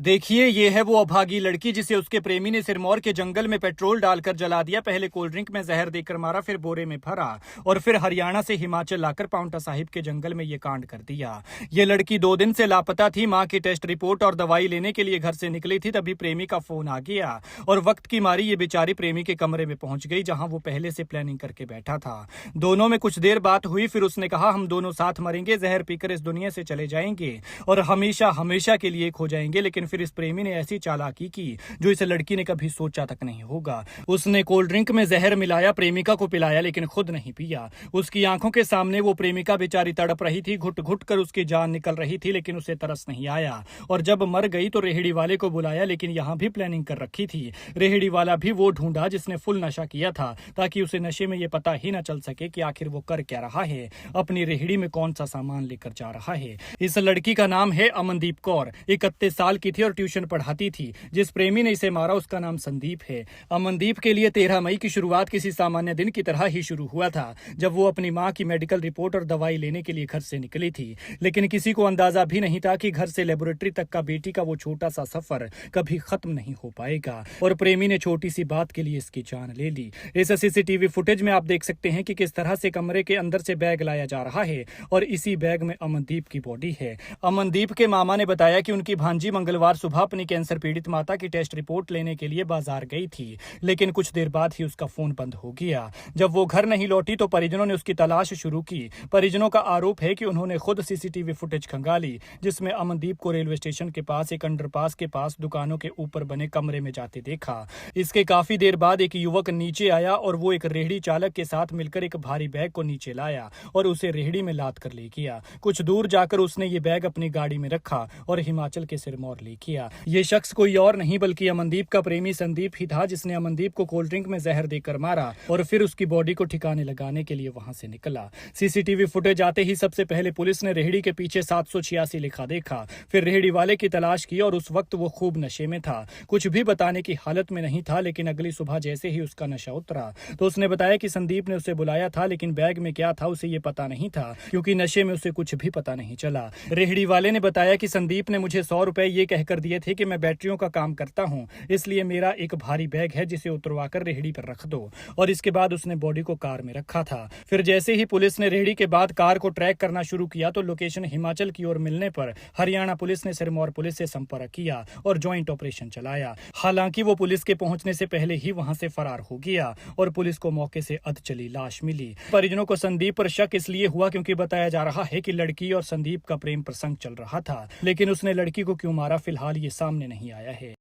देखिए, ये है वो अभागी लड़की जिसे उसके प्रेमी ने सिरमौर के जंगल में पेट्रोल डालकर जला दिया। पहले कोल्ड ड्रिंक में जहर देकर मारा, फिर बोरे में भरा और फिर हरियाणा से हिमाचल लाकर पांवटा साहिब के जंगल में ये कांड कर दिया। ये लड़की 2 दिन से लापता थी। मां की टेस्ट रिपोर्ट और दवाई लेने के लिए घर से निकली थी, तभी प्रेमी का फोन आ गया और वक्त की मारी ये बेचारी प्रेमी के कमरे में पहुंच गई, जहां वो पहले से प्लानिंग करके बैठा था। दोनों में कुछ देर बात हुई, फिर उसने कहा हम दोनों साथ मरेंगे, जहर पीकर इस दुनिया से चले जाएंगे और हमेशा हमेशा के लिए खो जाएंगे। लेकिन फिर इस प्रेमी ने ऐसी चालाकी की जो इस लड़की ने कभी सोचा तक नहीं होगा। उसने कोल्ड ड्रिंक में जहर मिलाया, प्रेमिका को पिलाया, लेकिन खुद नहीं पिया। उसकी आंखों के सामने वो प्रेमिका बेचारी तड़प रही थी, घुट घुट कर उसकी जान निकल रही थी, लेकिन उसे तरस नहीं आया। और जब मर गई तो रेहड़ी वाले को बुलाया, लेकिन यहाँ भी प्लानिंग कर रखी थी। रेहड़ी वाला भी वो ढूंढा जिसने फुल नशा किया था, ताकि उसे नशे में ये पता ही न चल सके कि आखिर वो कर क्या रहा है, अपनी रेहड़ी में कौन सा सामान लेकर जा रहा है। इस लड़की का नाम है अमनदीप कौर। 31 साल की थी और ट्यूशन पढ़ाती थी। जिस प्रेमी ने इसे मारा उसका नाम संदीप है। अमनदीप के लिए 13 मई की शुरुआत किसी सामान्य दिन की तरह ही शुरू हुआ था, जब वो अपनी मां की मेडिकल रिपोर्ट और दवाई लेने के लिए घर से निकली थी। लेकिन किसी को अंदाजा भी नहीं था कि घर से लेबोरेटरी तक का बेटी का वो छोटा सा सफर कभी खत्म नहीं हो पाएगा और प्रेमी ने छोटी सी बात के लिए इसकी जान ले ली। इस सीसीटीवी फुटेज में आप देख सकते हैं कि किस तरह से कमरे के अंदर से बैग लाया जा रहा है और इसी बैग में अमनदीप की बॉडी है। अमनदीप के मामा ने बताया कि उनकी भांजी मंगलवार सुबह अपनी कैंसर पीड़ित माता की टेस्ट रिपोर्ट लेने के लिए बाजार गई थी, लेकिन कुछ देर बाद ही उसका फोन बंद हो गया। जब वो घर नहीं लौटी तो परिजनों ने उसकी तलाश शुरू की। परिजनों का आरोप है कि उन्होंने खुद सीसीटीवी फुटेज खंगाली, जिसमें अमनदीप को रेलवे स्टेशन के पास एक अंडरपास के पास दुकानों के ऊपर बने कमरे में जाते देखा। इसके काफी देर बाद एक युवक नीचे आया और वो एक रेहड़ी चालक के साथ मिलकर एक भारी बैग को नीचे लाया और उसे रेहड़ी में लाद कर ले गया। कुछ दूर जाकर उसने ये बैग अपनी गाड़ी में रखा और हिमाचल के सिरमौर ले गया। ये शख्स कोई और नहीं बल्कि अमनदीप का प्रेमी संदीप ही था, जिसने अमनदीप को कोल्ड ड्रिंक में जहर देकर मारा और फिर उसकी बॉडी को ठिकाने लगाने के लिए वहां से निकला। सीसीटीवी फुटेज आते ही सबसे पहले पुलिस ने रेहड़ी के पीछे 786 लिखा देखा, फिर रेहड़ी वाले की तलाश की और उस वक्त वो खूब नशे में था, कुछ भी बताने की हालत में नहीं था। लेकिन अगली सुबह जैसे ही उसका नशा उतरा तो उसने बताया कि संदीप ने उसे बुलाया था, लेकिन बैग में क्या था उसे ये पता नहीं था, क्योंकि नशे में उसे कुछ भी पता नहीं चला। रेहड़ी वाले ने बताया कि संदीप ने मुझे 100 रुपए ये कहकर दिए थे कि मैं बैटरियों का काम करता हूँ, इसलिए मेरा एक भारी बैग है जिसे उतरवा कर रेहड़ी पर रख दो। और इसके बाद उसने बॉडी को कार में रखा था। फिर जैसे ही पुलिस ने रेहड़ी के बाद कार को ट्रैक करना शुरू किया तो लोकेशन हिमाचल की ओर मिलने पर हरियाणा पुलिस ने सिरमौर पुलिस से संपर्क किया और ज्वाइंट ऑपरेशन चलाया। हालांकि वो पुलिस के पहुंचने से पहले ही वहां से फरार हो गया और पुलिस को मौके से अधचली लाश मिली। परिजनों को संदीप पर शक इसलिए हुआ क्योंकि बताया जा रहा है कि लड़की और संदीप का प्रेम प्रसंग चल रहा था, लेकिन उसने लड़की को क्यों मारा फिलहाल ये सामने नहीं आया है।